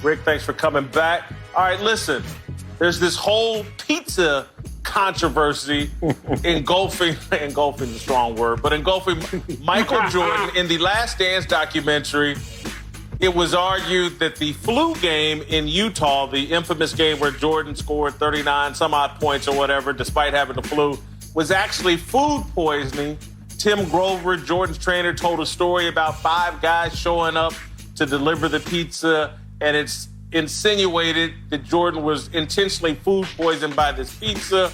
Rick, thanks for coming back. All right, listen, there's this whole pizza controversy engulfing is a strong word, but engulfing Michael Jordan. In the Last Dance documentary, it was argued that the flu game in Utah, the infamous game where Jordan scored 39 some odd points or whatever, despite having the flu, was actually food poisoning. Tim Grover, Jordan's trainer, told a story about 5 guys showing up to deliver the pizza, and it's insinuated that Jordan was intentionally food poisoned by this pizza.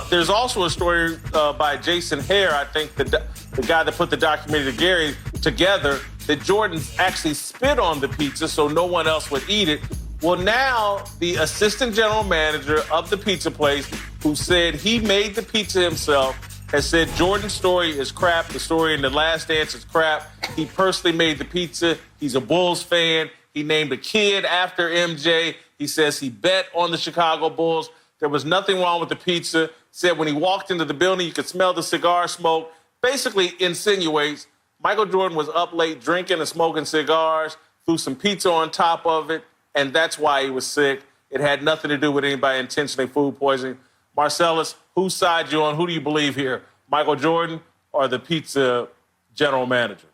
There's also a story by Jason Hare, I think the guy that put the documentary together, that Jordan actually spit on the pizza so no one else would eat it. Well, now the assistant general manager of the pizza place, who said he made the pizza himself, has said Jordan's story is crap. The story in The Last Dance is crap. He personally made the pizza. He's a Bulls fan. He named a kid after MJ. He says he bet on the Chicago Bulls. There was nothing wrong with the pizza. Said when he walked into the building, you could smell the cigar smoke. Basically insinuates Michael Jordan was up late drinking and smoking cigars, threw some pizza on top of it, and that's why he was sick. It had nothing to do with anybody intentionally food poisoning. Marcellus, whose side you on? Who do you believe here? Michael Jordan or the pizza general manager?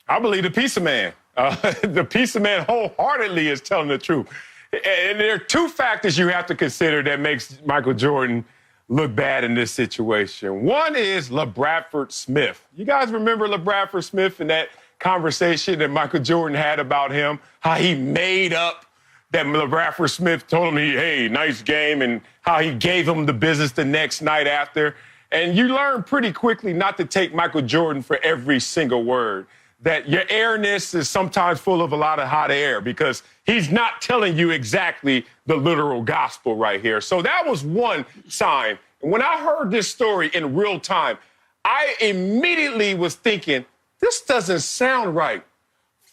I believe the pizza man. The pizza man wholeheartedly is telling the truth. And there are 2 factors you have to consider that makes Michael Jordan look bad in this situation. One is LaBradford Smith. You guys remember LaBradford Smith and that conversation that Michael Jordan had about him, how he made up that LaBradford Smith told him, hey, nice game, and how he gave him the business the next night after. And you learn pretty quickly not to take Michael Jordan for every single word, that your airness is sometimes full of a lot of hot air because he's not telling you exactly the literal gospel right here. So that was one sign. And when I heard this story in real time, I immediately was thinking, this doesn't sound right.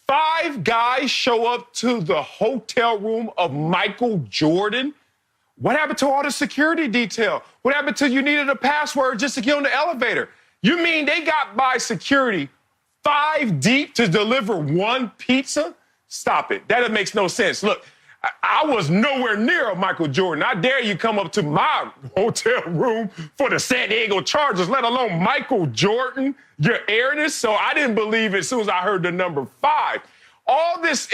5 guys show up to the hotel room of Michael Jordan. What happened to all the security detail? What happened to you needed a password just to get on the elevator? You mean they got by security 5 deep to deliver 1 pizza? Stop it. That makes no sense. Look, I was nowhere near Michael Jordan. I dare you come up to my hotel room for the San Diego Chargers, let alone Michael Jordan, your airness. So I didn't believe it as soon as I heard the number 5. All this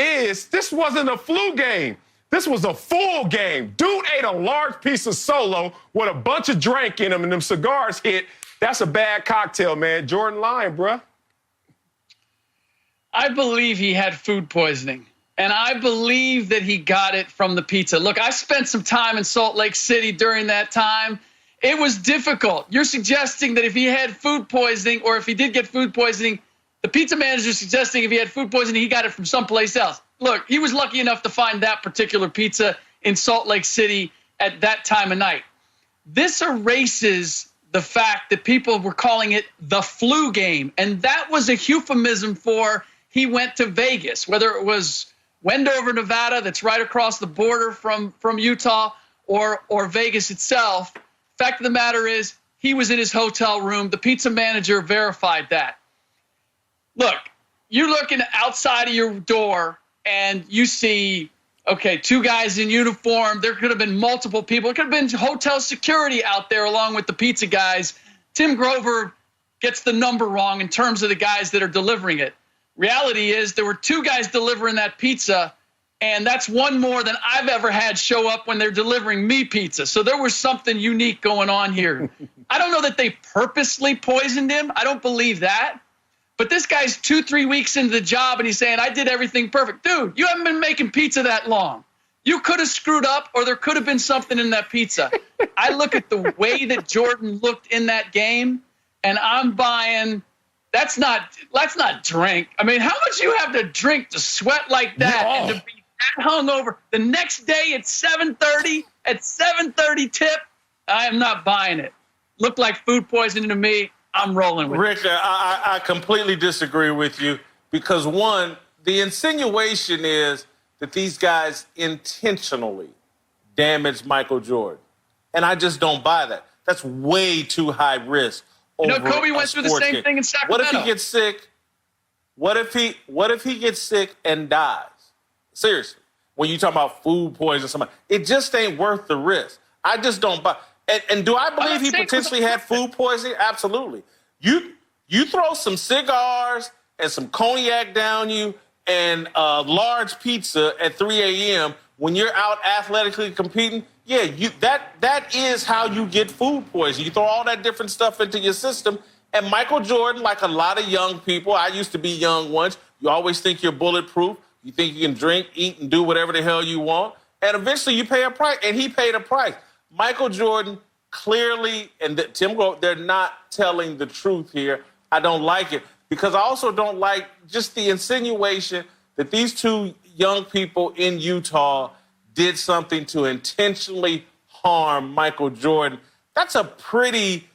wasn't a flu game. This was a full game. Dude ate a large piece of Solo with a bunch of drink in him and them cigars hit. That's a bad cocktail, man. Jordan lying, bruh. I believe he had food poisoning, and I believe that he got it from the pizza. Look, I spent some time in Salt Lake City during that time. It was difficult. You're suggesting that if he had food poisoning, or if he did get food poisoning, the pizza manager is suggesting if he had food poisoning, he got it from someplace else. Look, he was lucky enough to find that particular pizza in Salt Lake City at that time of night. This erases the fact that people were calling it the flu game, and that was a euphemism for he went to Vegas, whether it was Wendover, Nevada, that's right across the border from Utah, or Vegas itself. Fact of the matter is, he was in his hotel room. The pizza manager verified that. Look, you're looking outside of your door, and you see, okay, 2 guys in uniform. There could have been multiple people. It could have been hotel security out there along with the pizza guys. Tim Grover gets the number wrong in terms of the guys that are delivering it. Reality is there were 2 guys delivering that pizza, and that's 1 more than I've ever had show up when they're delivering me pizza. So there was something unique going on here. I don't know that they purposely poisoned him. I don't believe that. But this guy's 2-3 weeks into the job, and he's saying, I did everything perfect. Dude, you haven't been making pizza that long. You could have screwed up, or there could have been something in that pizza. I look at the way that Jordan looked in that game, and I'm buying – That's not drink. I mean, how much you have to drink to sweat like that and to be that hungover? The next day at 7:30 tip, I am not buying it. Looked like food poisoning to me. I'm rolling with it. Rick, I completely disagree with you because, one, the insinuation is that these guys intentionally damaged Michael Jordan. And I just don't buy that. That's way too high risk. Kobe went through the same thing in Sacramento. What if he gets sick? What if he gets sick and dies? Seriously. When you talk about food poisoning somebody, it just ain't worth the risk. I just don't buy. And do I believe he potentially had food poisoning? Absolutely. You throw some cigars and some cognac down you and a large pizza at 3 a.m. when you're out athletically competing, yeah, that is how you get food poisoning. You throw all that different stuff into your system. And Michael Jordan, like a lot of young people, I used to be young once, you always think you're bulletproof. You think you can drink, eat, and do whatever the hell you want. And eventually you pay a price. And he paid a price. Michael Jordan clearly, and Tim, they're not telling the truth here. I don't like it. Because I also don't like just the insinuation that these two young people in Utah did something to intentionally harm Michael Jordan. That's a pretty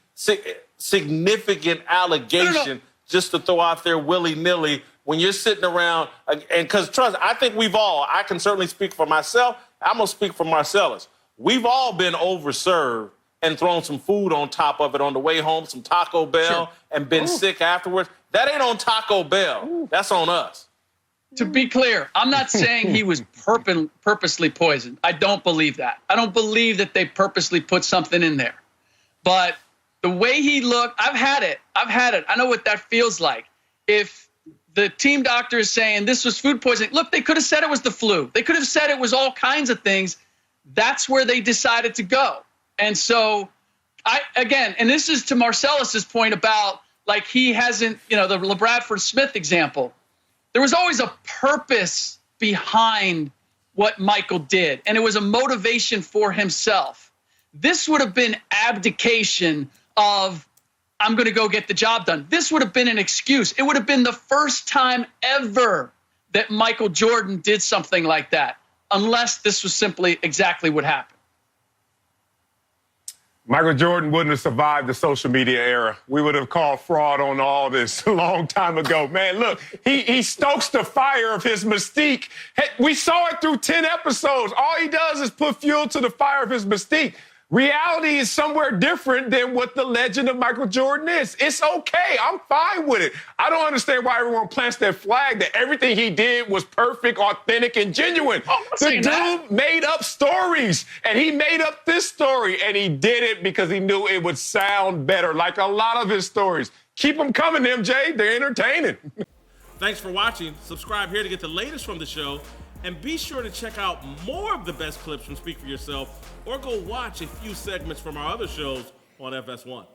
significant allegation just to throw out there willy-nilly when you're sitting around. And because, trust, I think I can certainly speak for myself. I'm going to speak for Marcellus. We've all been overserved and thrown some food on top of it on the way home, some Taco Bell, and been sick afterwards. That ain't on Taco Bell. That's on us. To be clear, I'm not saying he was purposely poisoned. I don't believe that. I don't believe that they purposely put something in there. But the way he looked, I've had it. I know what that feels like. If the team doctor is saying this was food poisoning, look, they could have said it was the flu. They could have said it was all kinds of things. That's where they decided to go. And so, and this is to Marcellus's point about, like, he hasn't, the LaBradford Smith example. There was always a purpose behind what Michael did, and it was a motivation for himself. This would have been abdication of, I'm going to go get the job done. This would have been an excuse. It would have been the first time ever that Michael Jordan did something like that, unless this was simply exactly what happened. Michael Jordan wouldn't have survived the social media era. We would have called fraud on all this a long time ago. Man, look, he stokes the fire of his mystique. Hey, we saw it through 10 episodes. All he does is put fuel to the fire of his mystique. Reality is somewhere different than what the legend of Michael Jordan is. It's okay. I'm fine with it. I don't understand why everyone plants that flag that everything he did was perfect, authentic, and genuine. The dude made up stories, and he made up this story, and he did it because he knew it would sound better, like a lot of his stories. Keep them coming, MJ. They're entertaining. Thanks for watching. Subscribe here to get the latest from the show. And be sure to check out more of the best clips from Speak For Yourself, or go watch a few segments from our other shows on FS1.